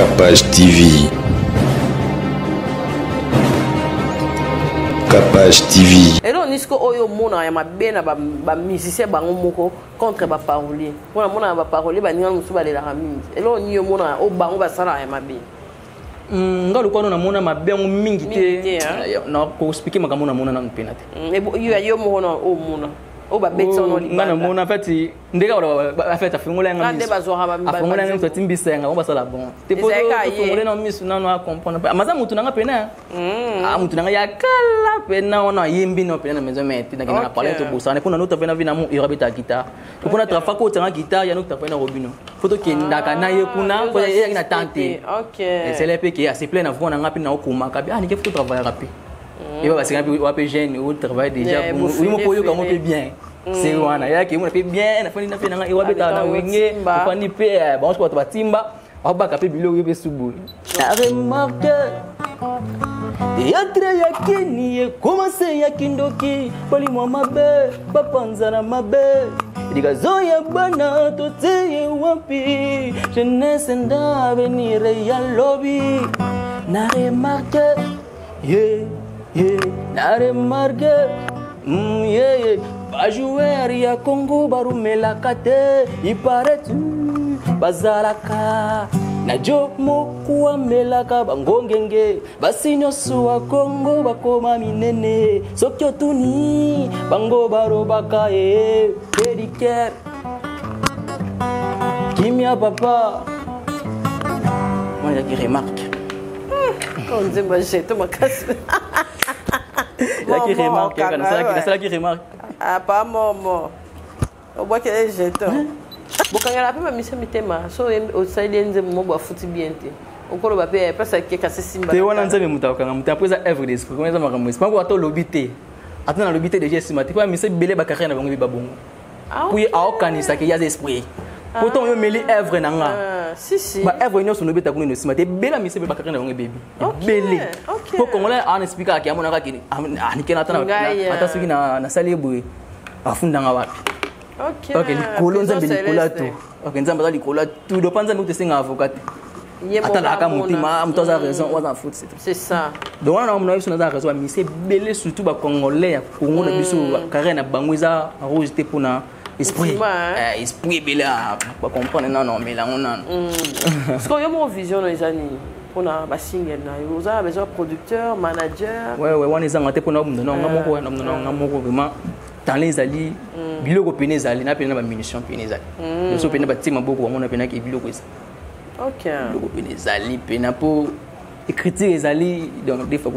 Capage TV. Capage TV. Et là, on dit que oyo mona ya mabena ba musicien bango moko contre ba parolier. Mona mona ba parolier ba ninga musu ba de la ramise. Et là, on dit mona o bango ba sala ya mabe. Ngalo kono na mona mabengo mingi te. Na ko expliquer makambo na mona na penate. Yo mona o mona. O ba betsa no li. Ngana mona fati ndeka ba feta fungola nga miss. Ande ba zo ha ba mba. Fungola nga mto timbisa nga ba sala bon. Te poto fungola na miss na no comprendre. Amaza mutu nga pena. Mutu nga ya kala pena ona yimbi no pena na maison meti na kina parler to bossa. Ne pona no to pena vina mu irabeta guitar. To pona trafa ko tanga guitar ya no to pena robino. Foto ki ndaka na ye kuna ko ya ina tante. OK. Et c'est les qui a c'est plein avant nga pina okuma ka ni ke faut travailler rapide. Et parce que on peut jeune ou travail déjà oui mo poyo comme on peut bien. C'est wana ya ki mo fait bien na fani na fina nga irabeta na wenge fani pe bon je ko to batimba. Oba ka pe bilo yebe subu. La remarque Théâtre ya kini commencé ya kindoki pali mwa mabe bapanza na mabe digazo ya bana tote wapi jeunesse nda venir ya lobby na remarque na remarque ba joueur ya Congo barumela kate il paraît tu bazalaka Najo mokuwa melaka bangongenge basinyo suwa Congo bakoma minene sokyo tuni bango barobaka pedicure kimia papa moi j'ai qui remarque on dit moi j'ai tout ma casse la qui remarque c'est ça qui remarque ah pas maman on voit que j'ai tout bokangela pe ba mise mitema so o silence mo ba futi bien te okolo ba pe pesa ke ka se simba te wana nzambe mutakanga mutapoza every day pour comment ça mara mwesi pango ato lobité atana lobité déjà simati pa mise belé ba carrière na bango ba bongo puis a okanisa ke ya esprit pourtant yo meli œuvre nanga si ba œuvre nyo so lobita kuno simati bela mise ba carrière na bango baby belé pour kongola an expliquer ki amona ka ki ani kena tana ata suki na sali boy afunda nga wapi OK, likolo nzambe likola tu. OK, nzambe za likola tu. Do panza mutu singa avocat. Atala ka mutima, mutu a raison, on s'en fout c'est tout. C'est ça. Donc on a une raison, mais c'est belé surtout ba congolais, Congo na biso carré na bangweza rouge te pona esprit. Esprit belé ba comprendre non mais là on a. Parce que yo mo vision les années. On a ba single na yo za besoin producteur, manager. Ouais, on est en te pona non ngamoko vraiment dans les alliés biloko pene zali na pene ba munition pene zali so pene ba tima boko wa mona pene ki biloko esa OK biloko pene zali pene pour écriture ezali donc des fois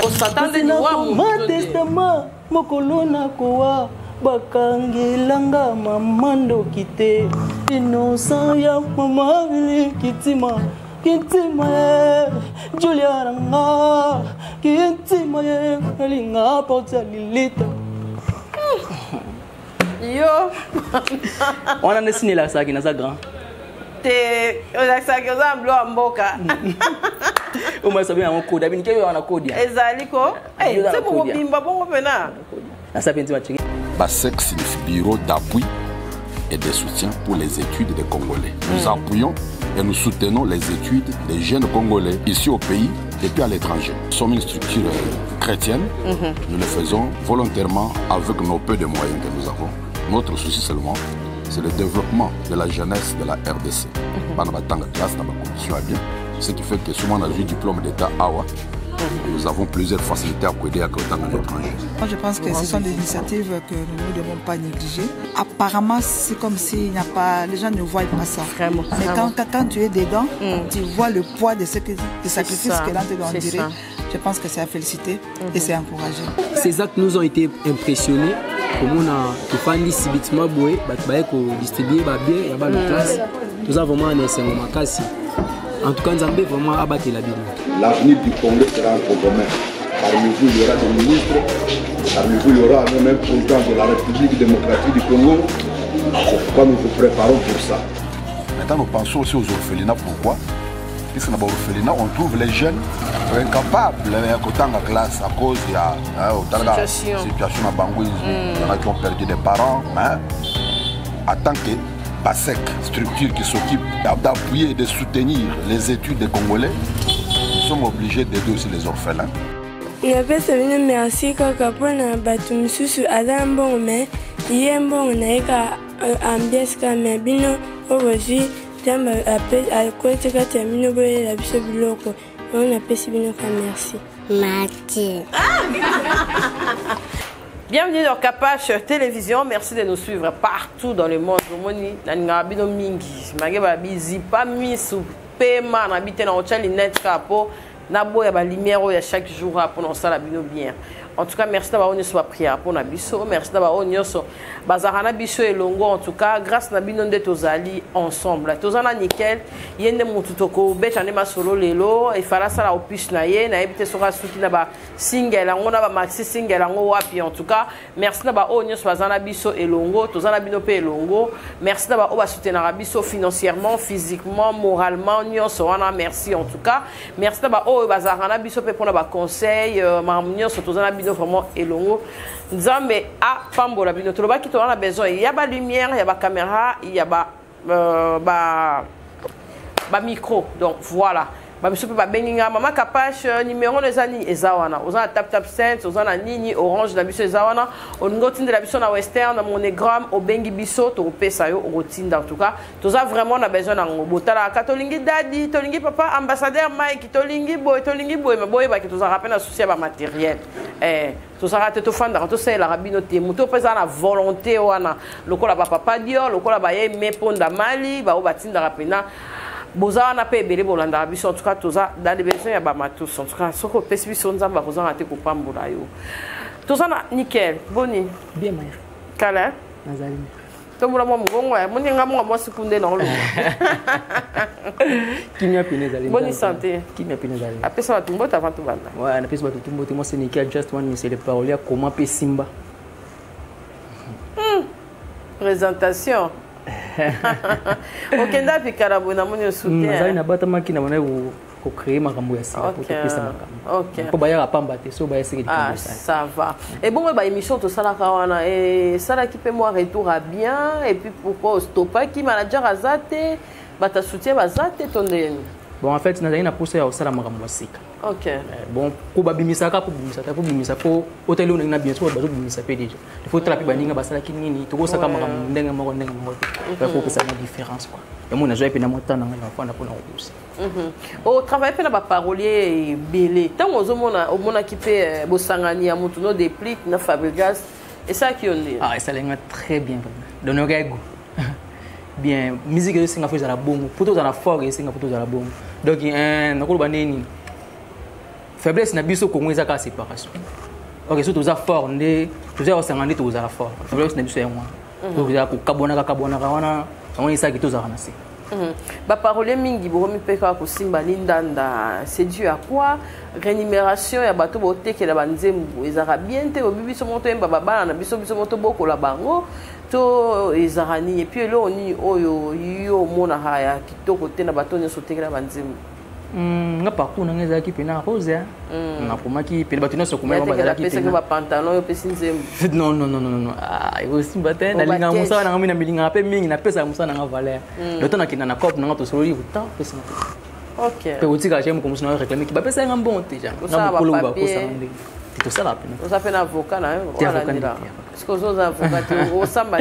on s'attendait ni wa mon testament mokolona koa bakangelanga mamando kite innocent ya mama kitima Julia ranga kitima linga porta lilita Yo on a dessiné la saga na sa grand la saga za mblo mboka o ma sabi na code abini ke yo na code ya ezaliko c'est pour bimba bongo pena na sa penti machiki BASEC signifie bureau d'appui et de soutien pour les études des Congolais. Nous appuyons et nous soutenons les études des jeunes Congolais ici au pays et puis à l'étranger. Nous sommes une structure chrétienne. Nous le faisons volontairement avec nos peu de moyens que nous avons. Notre souci seulement, c'est le développement de la jeunesse de la RDC. Ce qui fait que souvent on a eu diplôme d'État AWA. Nous avons plusieurs facilités à coder à l'étranger. Moi, je pense que ce sont des initiatives que nous ne devons pas négliger. Apparemment, c'est comme s'il n'y a pas, les gens ne voient pas ça. Vraiment. Mais quand tu es dedans, tu vois le poids de ce des sacrifices que l'on te doit endurer. Je pense que c'est à féliciter et c'est encouragé. Ces actes nous ont été impressionnés. Comme on a fait subitement boué, distribuer bien, il y a une classe. Nous avons vraiment un enseignement makasi. En tout cas, nous avons vraiment abattu la Bible. L'avenir du Congo sera entre vos mains. Parmi vous, il y aura des ministres. Parmi vous, il y aura même un président de la République démocratique du Congo. C'est pourquoi nous vous préparons pour ça. Maintenant, nous pensons aussi aux orphelinats. Pourquoi? Puisque dans les orphelinats, on trouve les jeunes incapables de classe à cause de la situation à Bangui. Il y en a qui ont perdu des parents. En tant que BASEC, structure qui s'occupe d'appuyer et de soutenir les études des Congolais, nous sommes obligés d'aider aussi les orphelins. Napesa bino merci kaka pona batu misusu aza mbongo me ye mbongo na eka ambiance ka me bino obozi tamba akwete kati ya bino boyela biso biloko on napesi bino ka merci. Mathieu. Bienvenue dans Capache Télévision. Merci de nous suivre partout dans le monde. Moni na bino mingi. Mageba bizi pas misu pema na bité na ochali net kapo na boya ba lumière ya chaque jour pour nous ça la bino bien. En tout cas, merci d'avoir soit prière pour Nabiso. Merci d'avoir onyoso bazarana biso et longo. En tout cas, grâce na bino de tozali ensemble. Tozana nickel. Yende mututoko betane masolo lelo et fala sala opus na ye na ebite sora suki na ba single ngo na ba maxi single ngo wapi. En tout cas, merci d'avoir onyoso bazana biso et longo. Tozana bino pe longo. Merci d'avoir oba soutenir biso financièrement, physiquement, moralement. Onyoso wana merci en tout cas. Merci d'avoir o bazarana biso pe pour na ba conseil mamnyoso tozana vraiment elongo nzambe a pambola bino toloba ki tona besoin il y a ba lumière il y a ba caméra il y a ba micro donc voilà ba biso ba beninga mama Capache numéro les ani ezawana ozana tap cent ozana nini orange na biso ezawana oningo tindela biso na western na monogramme obengi biso to pesa yo rotinda en tout cas toza vraiment na besoin na ngobotala katolingi dadi tolingi papa ambassadeur Mike tolingi boy mais boy ba ki toza rappel na souci ba matériel tozala te tofanda to sala rabino te moto pesa na volonté wana lokola ba papa dio lokola ba ye meponda mali ba obatinda rapena boza na pe bele bolanda biso en tout cas toza dans les besoins ya ba matos en tout cas soko pesi biso nzamba kozanga te ko pambola yo toza na nickel boni bien mère kala nazali tombola mo ngongo ya moni ngamo mo sikunde na lo kimia pinezali boni santé kimia pinezali apesa ba tumbo ta vantu banda ouais na pesa ba tumbo te moi c'est nickel just one c'est les paroles ya comment pe simba présentation okenda pikara bona moni soutien nazali na bata makina bona ko créer makambo ya sika pour pesa makambo OK ko baya pamba te so baya sika ça va et bon ba émission to sala kawana et sala qui peut moi retour à bien et puis pourquoi stopper qui manager azate bata soutien bazate tondeni bon en fait nazali na posa ya sala makambo ya sika OK bon ko babimisa ka pour bimisa po hôtel on na bien sûr bazo bimisa pe déjà il faut traper baninga basala kinini to ko saka makambo ndenga moko ba ko pesa na différence quoi et moi na joie pe na motana na fana pour na aussi au travail pe na ba parolier belé tant omona ki pe bosangani ya mutu no déplique na Fabregas et ça qui on dit ça l'est très bien d'honorer bien musique de singa fait za la bongo poto za la fort et singa poto za la bongo donc nakolo baneni faiblesse na biso Congo ezaka séparation OK surtout za fort ndé tuza osangandi to za la fort faiblesse na biso ya moi donc za ko kabona wana on isa ki to za kana si ba parole mingi bo mi peka ko simba lindanda c'est dû à quoi rémunération ya bato bo tekela banzembu ezaka bien te obibiso moto emba babana na biso moto boko la bango to ezarani et puis là oni oyo yo mona haya kitoko te na bato nyoso tekela banzembu nga parcours na ngeza ki pena rose na komaki pena bato nyoso komela bazala ki pena ba pantalon yo pesi nzembu non ego simba te na linga musa na ngami na milinga pe mingi na pesa musa na nga valeur le temps na kina na cop na nga to solo uta pesa OK pe utika chem comme sinon réclamer ki ba pesa nga bon te ja na mokolo ba ko sa ndé to sala pena on s'appelle avocat na wala ndira parce que aux avocats au samba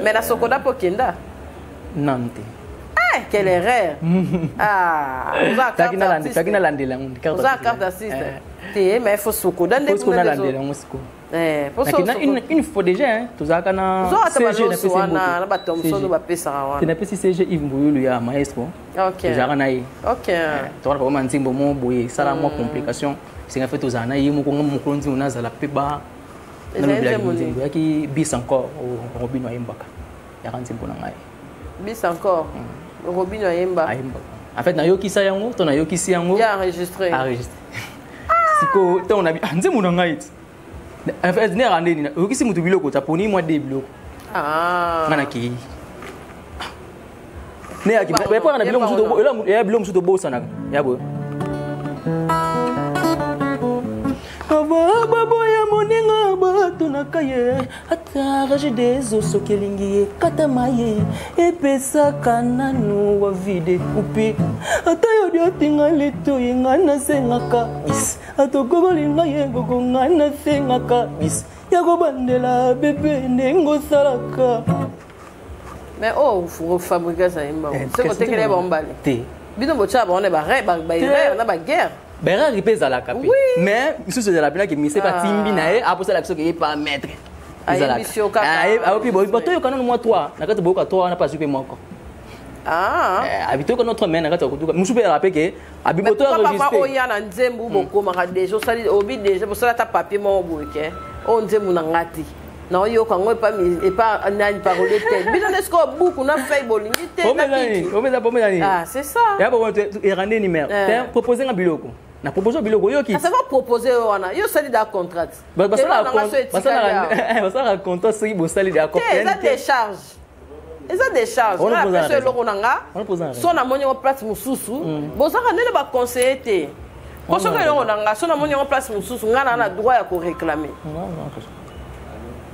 mais la sokoda pokenda non te quelle erreur takina landela carte d'artiste mais il faut sokoda ndé ko na landela musiko une fois déjà tozaka na CG na pesa na batomso ba pesa wana na pesa CG Yves Mbuyulu ya maestro OK tozaka na ye OK tozaka ba manzimbo mo boye sala mo complication singa fait tozana ye mo ko mokonzi onazala pe ba na nzimbo yaki bis encore au Robino Yembaka ya kanzimbo na ngai bis encore Robino Yemba en fait na yokisa yango to na yokisi yango ya enregistré siko to on a nzimbo na ngai en fait ne rande ni yokisi mutu biloko taponi moi de biloko ngana ki ne ya ki ba pa na biloko mutu ya biloko mutu bosa na ya bo babo ya moninga bato tunaka ye atarage dezo sokelingi ye katama ye epesaka nanu wa vide kupi ata yodi otinga leto ye nga nasengaka bis atokokolinga ye koko nga nasengaka bis yakobandela bebe ndenge osalaka. Mais faut fabriquer ça c'est côté que les bombes bino bocha ba on est ba na ba guerre ba ripeza la capi mais ici c'est la pena qui mise pas timbi na e après ça la que pas mettre ezala ah puis bon bato yo kana moi toi na kati boka toi na pas super moko habito ko notre main na kati ko musu pe rappeler que abiboto enregistré papa oya na nzembu boko maka déjà sali obi déjà pour ça ta papier mo boke on nzembu na ngati non yo quand on pas nani parole tête mais est-ce que beaucoup na fait bolingi tête ah c'est ça ya bon et rendre numéro proposer un biloko na proposer biloko yo ki ça va proposer wana yo sali da contrat ça contrat si bo sali da contrat ça décharge on a fait le ronanga son amoni en place mususu bon ça ne ba conseiller té ko so ko ronanga son amoni en place mususu ngana na droit ya ko réclamer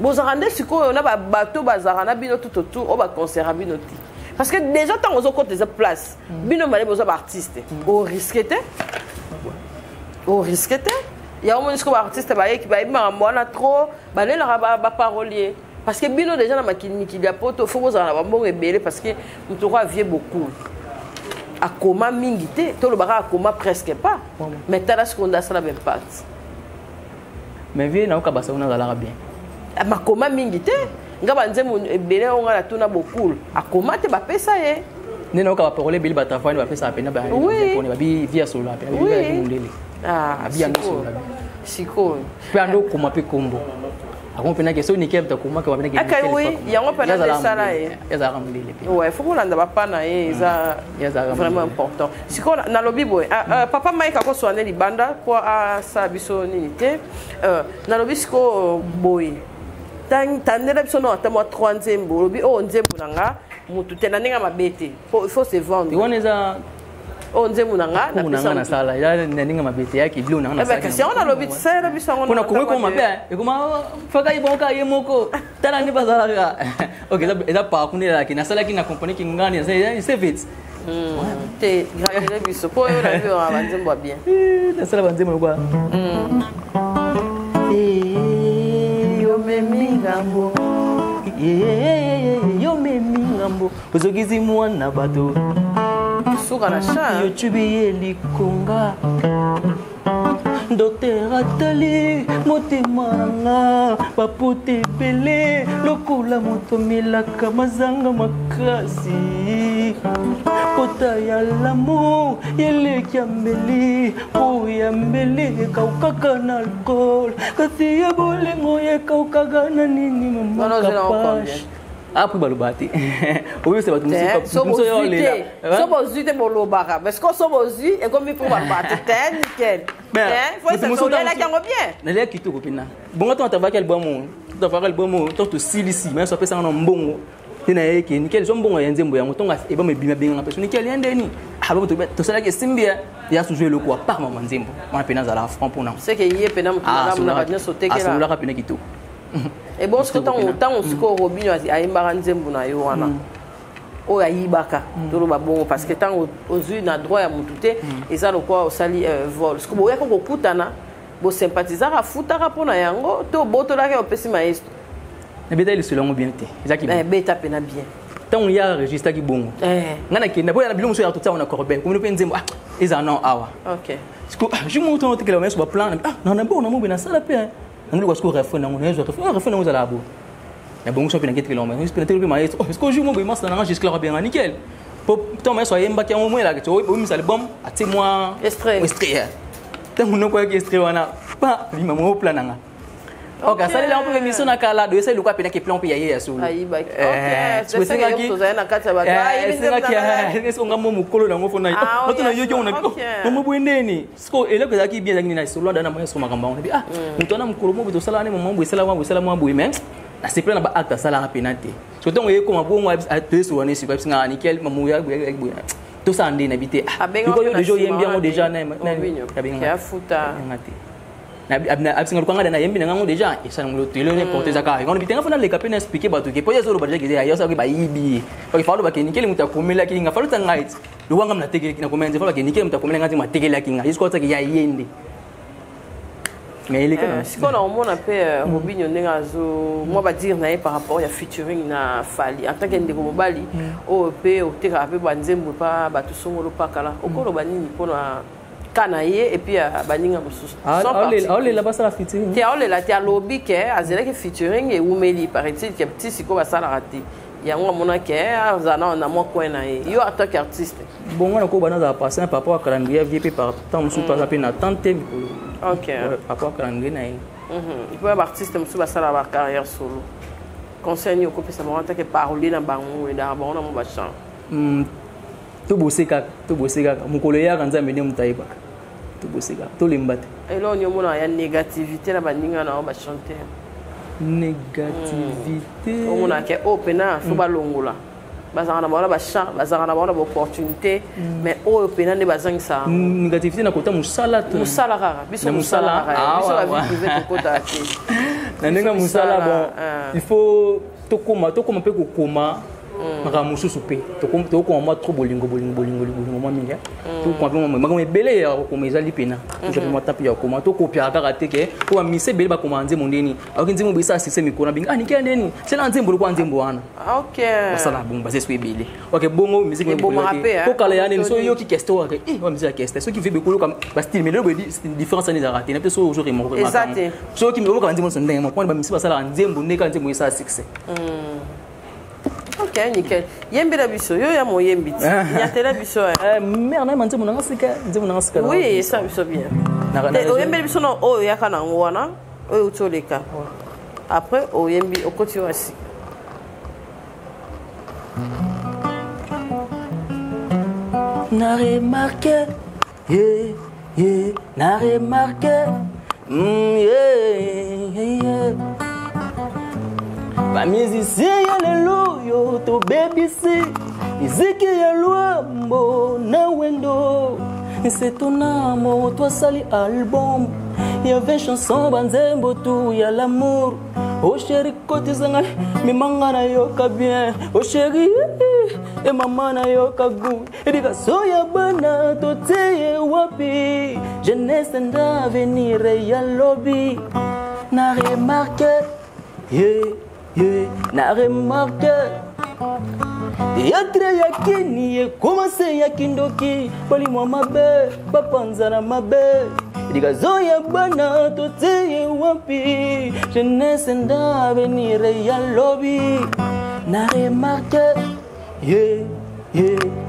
bozarande siko na ba bateau bazarana bino tout autour on va conserver bino ti parce que déjà tant aux côtés des places bino malé besoin d'artistes au risqué il y a au moins que artiste ba qui ba mona trop ba le ba parolier parce que bino déjà na makini qui a poto faut bozana ba bon rebelle parce que muto ko vie beaucoup a coma mingité to le bara a coma presque pas mais tala ce qu'on a ça même pas mais vie na ka basa ona la bien makoma mingi te ngaba nzemu ebele onga la tuna beaucoup akoma te bapesa ye nena ka parole bili batafani bapesa apena ba pone ba via solo apena bi mundele bia no solo siko pando kuma pe kombo akompena ke so ni kebta kuma ka bapena ke akay oui yango pena de sala ye yaza ramundele pe ouais faut qu'on anda bapana ye ça vraiment important siko na lobi boy papa Mike ko soane libanda ko a sa biso nini te na lobi siko boy tandela biso no atamo 3 nzembo lobi o nzembo nanga mutu tena ninga mabete il faut se vendre iwana za o nzembo nanga na pesa na sala ya ninga mabete yake bilo nanga na sala kasi on a lobi tsela biso ngona kuna kumwe ko mabe ekuma faka ibonka yemoko tala ni bazala okay eza pa kunela ki na sala ki na compagnie ki ngani c'est vite te gratuit biso po yo na bio abanzembo bien na sala banzembo kwa Memingambo yo memingambo uzogizi mwana bato suka na cha yo chubi likonga Docteur Atali motemanga papote pele lokula moto milaka mazanga makasi kota ya lamo yele kiambeli o yambeli kaukaka na alcool kasi ya bolengo ye kaukaka na nini mama kapash après balobati oui c'est votre musique sobo zute bolobaka parce que sobo zu et comme pour balobati nickel faut ça soler la kango bien na le kitoko pina bonga to tabaka album to faka album to silisi mais so pesa na mbongo tina yeke nickel zo mbongo ya nzembo ya motonga e ba me bima benga parce nickel yandeni aba to sala ke simbia ya sujwe le quoi par maman nzembo on pena za la franc pour na c'est que yé pena mutu na ba sauter que là la pena kitoko et bon ce que tant on se ko robinyo ayimba nzembo na yo wana o ayibaka to ba bon parce que tant ozu na droit ya mutute eza lokwa osali vol ce que boya ko kutana bo sympathisera afutaka pona yango to botola ke opesi maestro na beta ile selongo bien te ezaki beta pena bien tant ya registre ki bongo ngana kenda boya na bilongo so ya tota ona korbe comme le nzembo eza non awa OK ce que je monte on te que le mec sur plan na bon na mo bina sala pe ndio kwa siku refu na unaweza refu na uzala abo na bongo shopi na kitu kilomba ni spinate le maestro est-ce que je mo bima sana jusque là bien nickel pour ton maestro yemba ki mo la que tu o mi album ati moi extrait tangu no kwa extrait wana pa lima mo plan nanga OK ça là on peut mission na kala do essayer le quoi pena ki plan pe ya solo OK c'est ça que tu as na kata ba est-ce qu'on ngamo mukolo na ngofo na oto na yoyo una mo bwendeni sko ele ko zaki bien zaki na solo dana maestro makamba on muto na mukolo mo bitosala ne mo bwisela mo bwi mais na c'est plein na ba acte sala penate so donc yeko mabongo a teso wana si nga nickel mamu ya bwi to ça ndé na bité ko yo déjà yem bien déjà na ya futa abisinga lukanga na yembi nango déjà ça ngolo telo ne porter zakari quand bitenga fana le capitaine expliquer bato ke po yezo lo badja ke ya ça ke ba yibi ok falo ba ke nikeli muta komela ki nga falo tangait lo wanga mna tekeli na komenze falo ba ke nikeli muta komela ngati ma tekeli ki nga isko tsaki ya yende mais il est quand si on a au moins un peu Robinho Nengazo moi va dire naé par rapport à featuring na Fali en tant qu'indégo mobali au pe au teka pe banzembo pa batu songolo pa kala okolo banini pona kanaye et puis baninga mosusu allez là-bas ça la featuring ti allez là ti lobby ke azela ke featuring et umeli paraît-il que petit siko ba sala raté yango mona ke azana na mo coin na yo en tant qu'artiste bon on a ko bana za passer par rapport à calendrier VP par temps mosusu pas appelé na tenter OK par rapport à calendrier na il peut avoir artiste mosusu ba sala ba carrière solo concerne ko pesa mo en tant que parolier na bango et da bon na mo ba chant to boseka mukolo ya kanza mene mutaiba to boseka to limbate elo nyo mona ya négativité na baninga na ba chanter négativité o mona ke opena fo balongola bazana bona ba chant bazana bona ba opportunité mais o opena ne bazangisa négativité na kota musala kaka biso musala biso ba vie privée to kota ati na nenga musala bon il faut tokoma pe kokoma maka mususu pe to ko ma trop bolingo mo minga to ko pe mo maka mebele ya ko mezali pena to pe mo tapi ya ko ma to ko pia ka teke ko ma mise bele ba ko manze mondeni akinzi mo bisa sise mikona binga ni kende ni sela nzembo ko nzembo wana OK wasala bomba c'est swe bele OK bongo musique mo ko kala ya ni so yo ki kesto ka wa musique kesto so ki veut beaucoup comme ba style mais le différence ni za raté na pe so aujourd'hui mo ko so ki me ko nzembo so ndenge mo ko ba musique basala nzembo ne ka nzembo isa succès. OK, nickel. Yembi la biso, yo ya mo yembi. Nyatela biso. Mère na manze monanga sika, nzemo nanga sika. Oui, ça biso bien. O yembi biso no o ya kana ngwana, o utoleka. Après o yembi o continue asi. Na remarqué, na remarqué. Ba musicien ya lelo yo to baby si miziki ya luambo na wendo c'est ton amour toi sali album il y avait chanson banzembo tout ya l'amour oh chéri côté zanga mi mangana yo ka bien oh chéri e mama na yo ka good edika soya bana to teye wapi jeunesse nda venir ya lobby na remarqué na remarqué théâtre ya kini e commencé ya kindoki poli mwa mabe bapanza na mabe dikazoya bana toteye wapi jeunesse nda venir ya lobby na remarqué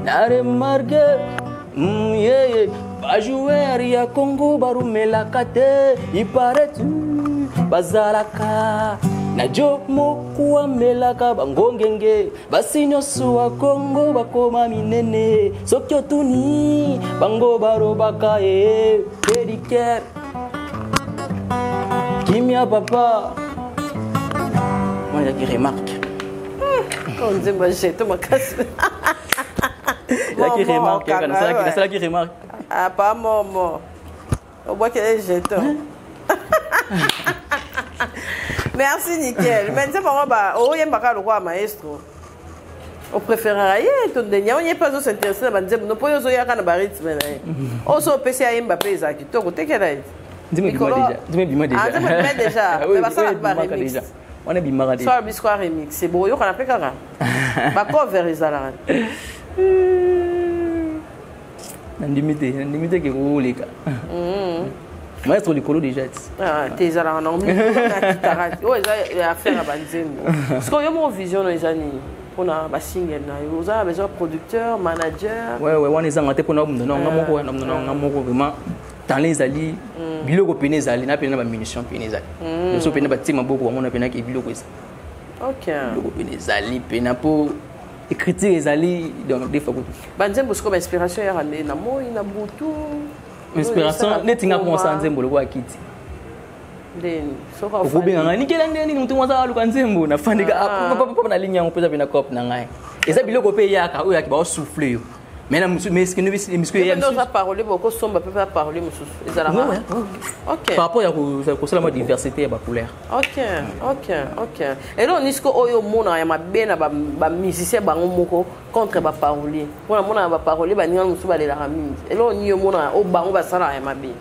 na remarqué ba joueur ya Congo barumelaka te il paraît tu bazalaka na jo mokuwa melaka bangongenge basi nyonso wa Congo bakoma minene soki otuni bango barobaka pedicure kimia papa moi j'ai remarque on dit moi j'ai tout ma casse là qui remarque kana sala qui remarque ah pas maman on voit que j'ai tout. Merci nickel. Mais c'est pas bah oh y'a pas le roi maestro. On préférerait tout de on y pas aussi intéressé bah dire non pas yo ya kana ba rythme là. On so PC à Mbappé ça qui to côté que là. Dis-moi déjà. Ah dis-moi déjà. Mais bah ça va remix. On est bimara déjà. Soit biscuit remix. C'est beau yo kana pe kaka. Ba cover izala. Ndimite ke roleka. Maestro likolo déjà. Ah, tes ala non mais oh il a affaire à banzembo. Parce que yo mon vision les années pour na ba single na yo za besoin producteur, manager. Ouais on est en tête pour na moko vraiment dans les ali biloko pene zali na pene ba munition pene zali. Yo so pene ba tima boko on a pene ke biloko ça. OK. Biloko pene zali pene pour écriture les ali donc des fois. Banzembo c'est comme inspiration ya ramener na moi na butu. Inspiration netinga konsa nzembo lokwa akiti then so ka fa ngani nikela ndeni mtu mwaza aluka nzembo nafandika papa na linya ngopeza bina cop na ngai eza biloko pe yaka oyo akiba souffler yo Mais ce que nous avons parlé, beaucoup de sommes peuvent parler, ok. Par rapport à la diversité et la couleur. Ok. Et là, on dit que au monde, il y a des musiciens contre les paroliers. Pour le monde, les paroliers, ils sont les ramis. Et là, on dit au monde, au bar, on va s'en aller.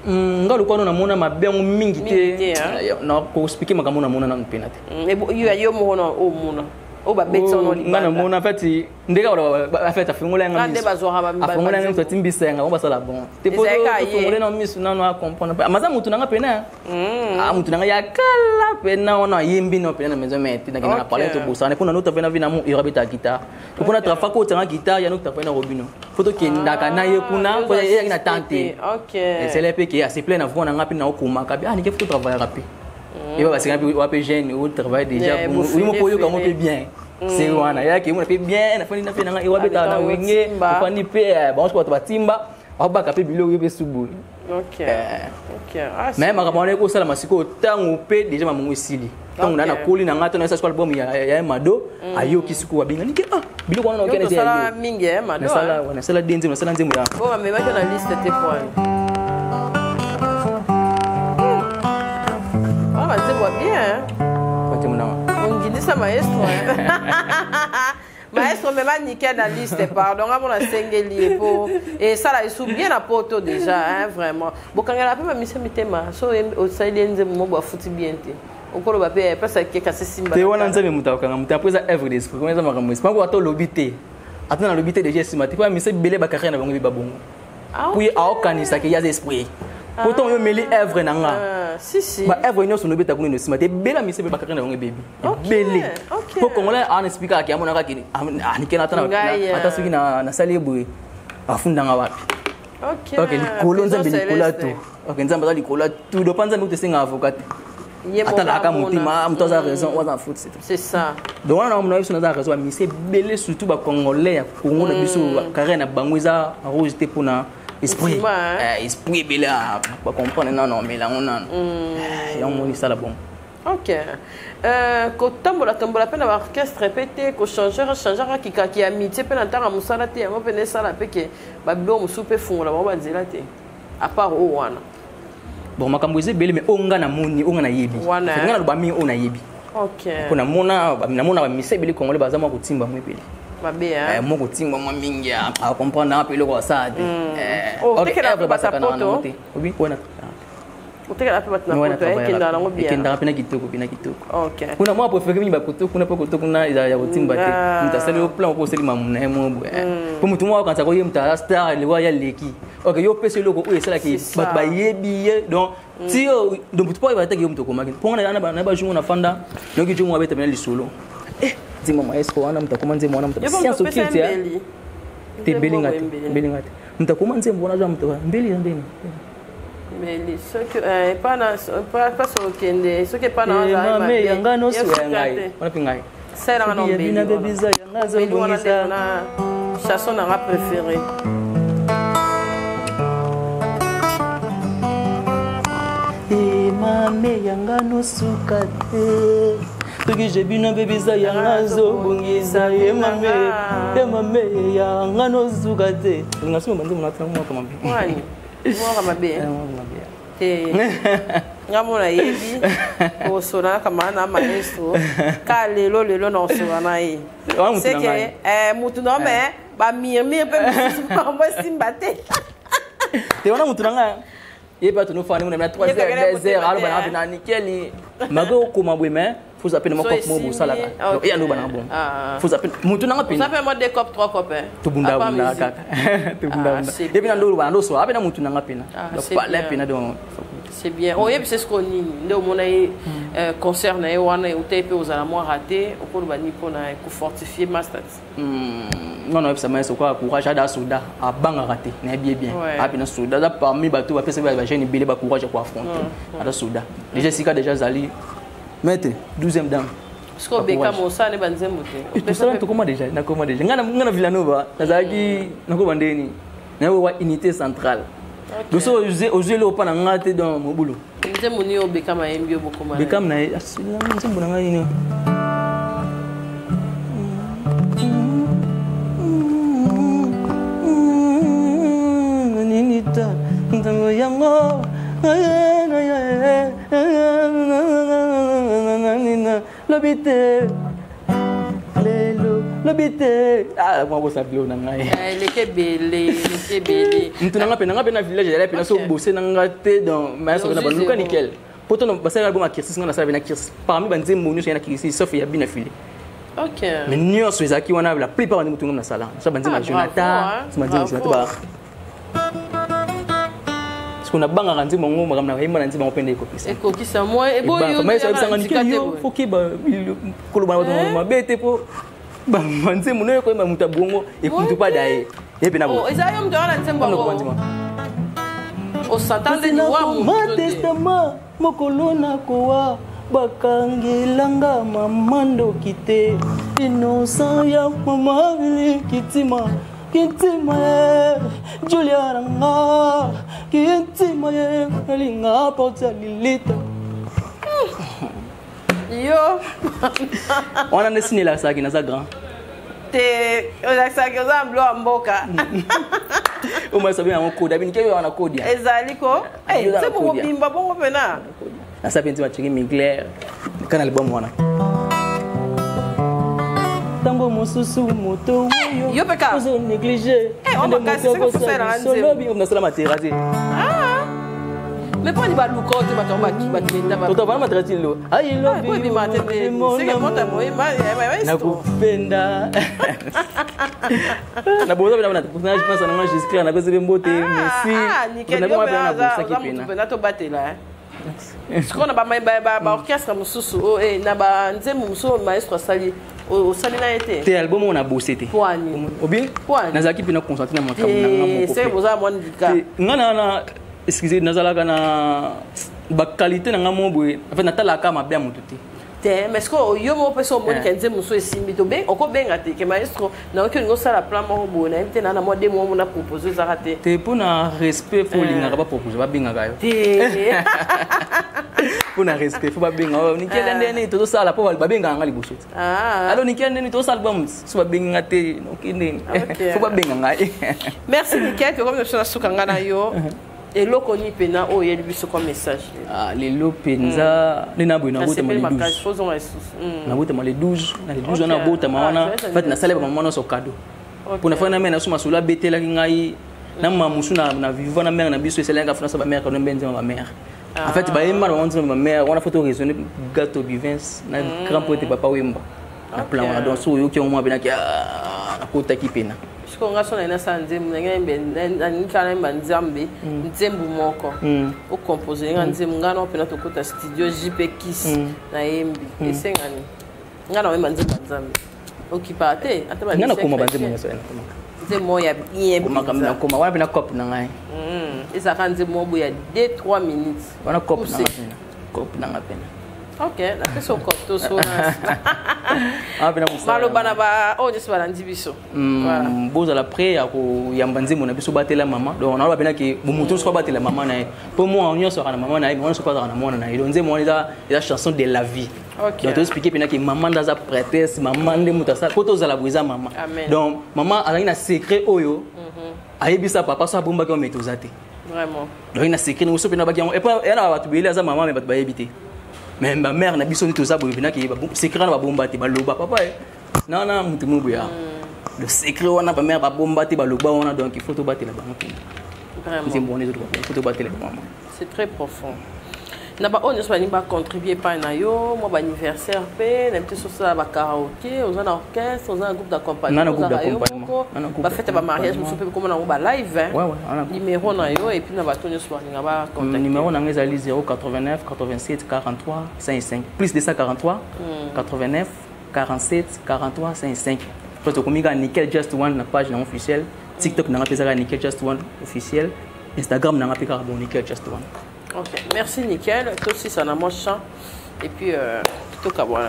Nga luko na mona mabengo mingi te na ko expliquer makamona mona na penate yo mona o mona o ba betsa no li ngana mona en fait ndeka ba fait afungola nga ngande bazora ba afungola nga to timbisa nga ba sala bon te po afungola na misu na no comprendre maza mutu nga pena mutu nga ya kala pena ona yimbi no pena mezo meti na kina parler to bosa ne pona no to pena vina mu irabita guitar to pona trafa ko tanga guitar ya no to pena robino foto ki ndaka na ye kuna ko ya ina tante et c'est les qui a c'est plein à voir na pena okuma ka ni ke faut travailler rapide et parce que on peut jeune ou travaille déjà oui mo poyo ka mo peut bien c'est wana ya ki mo fait bien na fani na pena e wabeta na wenge fani pe bon je ko to batimba ba ka pe bilo yebe subu ok mais makamone ko sala masiko tango pe déjà mamungu isili tango na koli na ngata na sa album ya mado ayo kisiku wa binga nike bilo ko na okene sala mingi mado na sala denzi na sala nzemu ya bon mais va na liste tes points. Ah, c'est bien. On dit ça, maestro. Maestro, mais pas nickel dans la liste, pardon. On a 5 livres. Et ça, là, ils sont bien à poto déjà, hein, vraiment. Bon, quand il y a un peu de mission, so au Saïdien, on va foutre bien. On peut le papier, parce que c'est simple. Tu vois, on a un peu après ça, œuvre d'esprit. Comment ça m'a remis? Pas pour l'obité. Attends, l'obité de gestion, tu vois, mais c'est belé bakari na bango babongo. Puis à aucun ça qu'il y a d'esprit. Pourtant, on met œuvre nanga. Si. Ba œuvre no sono beta kuno sima te bela mise be bakari na bango baby. Belé. Pour congolais on explique à kiamona ka kini. Ani kena tana. Ata suki na salebwe. Afunda nga wapi. OK, likolo nzambe likola tu. OK, nzambe za likola tu do panza mutu singa avocat. Attends, à Moutima, tu as raison, on a foutu. C'est ça. Donc, on a raison, mais c'est belé surtout les Congolais, pour nous, Karen, Bangouza, Rouge, Tepuna, esprit. Esprit belé, pour comprendre, non, mais là, on a. Et on a ça là bon. Ok. Quand on a peine d'avoir orchestre répété, qu'on changera qui a mis, tu peux entendre à Moussalate, on peut dire ça là, parce que Babylon, on soupe fond, là, on va dire là, à part Owana. Bon makambo ezebele mais onga na moni onga na yebi ngana lo ba mi ona yebi OK kuna mona ba misebele kongole baza mo kotimba mo epele mabe mo kotimba mo mingi a comprendre na pele ko sade OK la ba sa poto oui ona OK la ba na poto ekenda na ngobia ekenda pena kitoko OK kuna mo préféré mi ba koto kuna po koto kuna ya kotimba te mutasali au plan ko seli mamuna mo po mutu mo quand ça ko yemta star le wa ya leki OK yo pese loko o esala ki ba yebi donc si donc tu peux pas te yomto komaki pour na ba jungo na fanda donc jungo abeta bena lisolo zima maestro wana mtakoma nzemo wana mtakoma science okiti ya te belingate mtakoma nzemo wana mtakoma mbeli ndeni Mbeli ce que pas sur kende ce que pas na za mais yanga no so ngai wana pingai sera na mbeli na bebiza yanga zo bongisa na chanson na préférée. Mame yanga no sukate toki jebina bebiza yanga zo bongisa mame yanga no sukate ngasimo banze mona tanga kama mbi wani mwa kama be ngamona yebi ko sona kama na maestro ka lelo na osona na yi c'est que mutu no me ba mirmir pe ba mo simbate te wana mutu nanga et pas tout nous faire nous on a 3 heures 2 heures alors bana bina nickel mago kuma bweme faut appeler mon cop mo sala donc ya no bana bon faut appeler mutu nanga pina ça fait moi 2 copes 3 copains to bunda kaka to bunda et bien ndo bana ndo so apena mutu nanga pina donc pas la pina donc c'est bien oh c'est ce qu'on dit ndo mona concert na wana ou tape aux alamoi raté au cours bani pona ko fortifier master non ça m'a c'est quoi courage à soda à banga raté na bien apena soda da parmi bateau après ça va jeune belé ba courage pour affronter à soda déjà sika déjà zali mette 12e dan parce que beka mosa ne banzembo te personne to comment déjà ngana Villanova nazaki nako bandeni na wa unité centrale donc so oser le pas na ngate dans mon boulot nzembo ni obeka maembi obokoma beka na nzembo na ngani yango lobite lobite moi bossa bleu na ngai leke belé ntu nanga pe na village ya pe na so bosser nanga te dans mais ça na baluka nickel poto no basala album akirsis ngana sala na kirsis parmi banze monu so na kirsis sauf ya bina fili OK mais nyonso ezaki wana la plupart de mutu ngana sala so banze ma Jonathan so banze Jonathan ba kuna banga kanzi mongo makamna hema nanzi bangopenda ekopisa ekokisa moi eboyo mais ça sanga nikeli foki ba koloba ba mabete po ba manze muno ko ma muta bongo ekuntu pa dai epe na bo eza yo mto ana nzembo o satande ni wa mu testament mokolo na koa bakangelanga mamando kite innocent ya mama kitima Kintima Julia Ranga Kintima Linga Porta Lilita Yo On a dessiné la saga na grand Te la saga za mblo mboka O ma sabi na code abi nikeyo na code ya Ezaliko eh c'est pour bimba bongo pena Na sabi ntima chiki mingler kana album wana Tango mosusu moto yo peka ozo négliger on va casser ce que faut faire là solo bi on a sala matérati mais pas ni ba luko te ba tomba ki ba tenda ba to ba matérati lo ai lo bi bi mate c'est que monta moi na kupenda na boza bana personnage pasa na Jésus-Christ na pesa mbote merci na ba na bosa ki pena na to batela Sikona ba orchestre mususu na ba nzembo mususu maestro sali o sali na été te album on a bossé te poani obi nazaki pina concentré na makambo na ngamo c'est vous a mon dika ngana na excusez nazalaka na ba qualité na ngamo boye en fait natala ka mabia mututi te mais ko yo mo peso mo kenze mususu esimbi to be oko benga te ke maestro na ko ngo sala plan mo bo na invité na mo de mo na proposer za raté te pour na respect faut linga ba proposer ba benga gayo te pour na respect faut ba benga ni kele ndeni to sala po ba benga ngali buso alors ni kele ndeni to sala album so ba benga te no kinde faut ba benga ngai merci Nickel comme nous sommes sukanga na yo et lokoni pena o yeli biso comme message les lopenza les na bona bota ma le 12 na bota ma le 12 na le 12 na bota ma wana fait na sala ba mama no so cadeau pour na fana mena suma sula betela ngai na mamusu na vivant na mère na biso eselenga fana sa ba mère ka no benze ma mère en fait ba yemba na wanzi ma mère wana photo raisonner gâteau bivins na grand pote papa wemba na plan wana donc so yo ki on mo bena ki na kota ki pena ko nga sona ina sanze mnengembe nikana mba nzambe nzembu moko o composer nga nzembu ngana opena to kota studio JP Kiss na yembi esengani ngana wemba nzambe okipate ataba ngana koma banzembu nyaso ena koma nzembo ya bien koma kamna koma wana bena cop na ngai eza kan nzembo ya 2-3 minutes wana cop na ngapena cop na ngapena OK na peso cop to so na bena musa malo bana ba o jesu bana ndibiso voilà boza la pré ya ko yamba nzembo na biso batela mama donc on a bena ki bumutu so batela mama na pour moi on nyonso kana mama na on so pas kana mwana na donc nzembo eza chanson de la vie donc tu expliquer pena ki maman ndaza prêtresse maman nde mutasa poto za la buiza mama donc maman alaki na secret oyo ayebisa papa so abomba ko metozate vraiment donc ina secret no so pena baki et pas era batu bele za maman mais batu bayebite mais ma mère na biso ni toza boye pena ki secret na babomba te baloba papa na mutu mubuya le secret wana ba mère babomba te baloba wana donc il faut to battre la banque vraiment c'est bon les autres il faut to battre la maman c'est très profond na ba on espanye ba contribuer pa na yo mo ba anniversaire pe na petit ça ba karaoké aux orchestre aux groupe d'accompagnement ba fête ba mariage mo pe comme na ba live numéro na yo et puis na ba tonyo soir nga ba contacter numéro na ngeza 089 87 43 55 plus de 143 89 47 43 55 parce que comme il Nickel Just One na page na officielle TikTok na ngapeza Nickel Just One officiel Instagram na ngapeka bon Nickel Just One. OK, merci Nickel. Toi aussi ça na mon chant et puis tout ka voilà.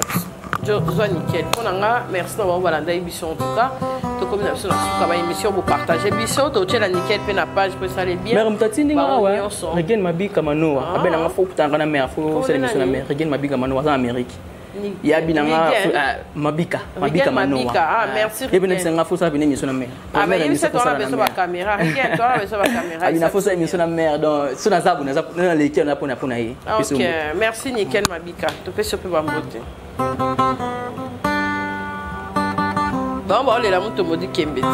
Je Nickel. Ponanga, merci d'avoir balanda émission en tout cas. To comme na suka ba émission vous partager émission to tela Nickel pe na page pour ça les bien. Mère mtatini nga wa. Regen mabika manoa. Abena nga faut kutanga na mère faut cette émission na mère. Regen mabika manoa en Amérique. ya binanga mabika manoa merci et bien c'est faut ça venir mission na mère ah mais il sait toi la besoin de caméra rien toi la besoin de caméra il faut ça émission na mère donc sur na zabu na leki na pona yi OK merci nickel mabika to pe so pe ba mbote bon bon les la muto modi kembeti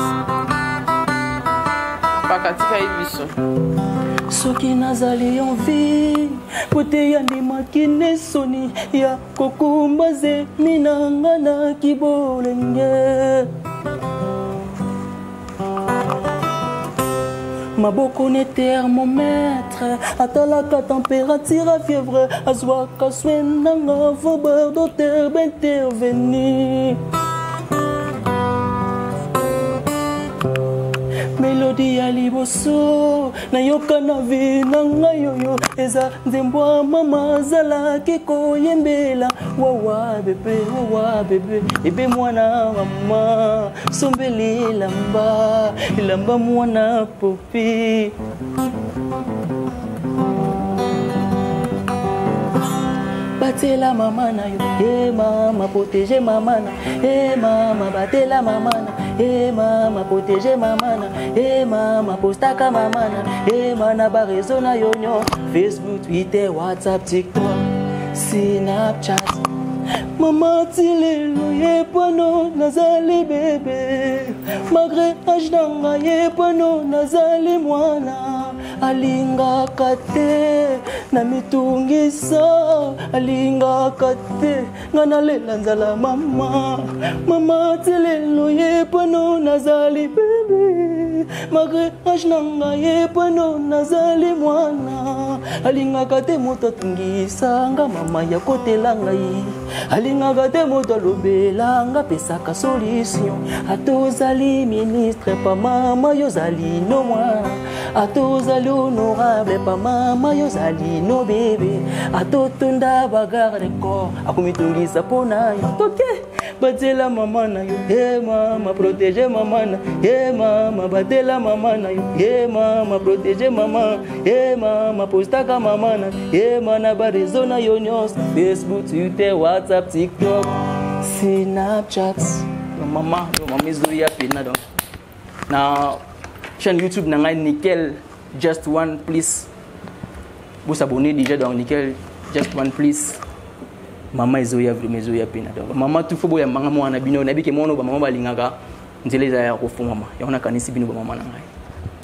pakatika ibiso soki nazali envie pote ya ndimaki nesoni ya kokumba ze minanga na kibolenge maboko ne thermomètre atalaka température à fièvre azwaka swenanga vobeur docteur d'intervenir Mélodie ya liboso nayoka na vina ngayoyo eza nzembwa mama zalaki koyembela wawa bebe ebe mwana mama sombeli lamba mwana popi batela mama na yo mama protéger mama na mama batela mama na mama protéger mama na mama postaka mama na mana ba réseau na yo nyo Facebook Twitter WhatsApp TikTok Snapchat mama tilelo yepano nazali bebe malgré âge nanga yepano nazali mwana alinga kate na mitungisa alinga kate ngana lela nzala mama tilelo yepano nazali bebe malgré âge nanga yepano nazali mwana alinga kate moto tungisa nga mama ya kotela ngai alinga kate moto lobelanga pesaka solution atozali ministre pa mama yozali no mwana atozali honorable pa mama yozali no bebe atotunda bagarde corps akomitungisa pona yo toke batela mama na yo mama protéger mama na mama batela mama na yo mama protéger mama mama postaka mama na mana ba réseau na yo nyos Facebook Twitter WhatsApp TikTok Snapchat mama Zoya pena donc na chaîne YouTube na ngai nickel just one please vous abonnez déjà donc nickel just one please mama Zoya pena donc mama tu faut boya manga mwana bino na bike mono ba mama balingaka nzeleza ya kofu mama yaona kanisi bino ba mama na ngai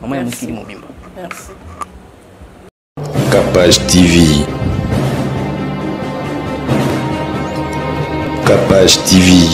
mama ya mukili mobimba merci Capage TV. Capage TV.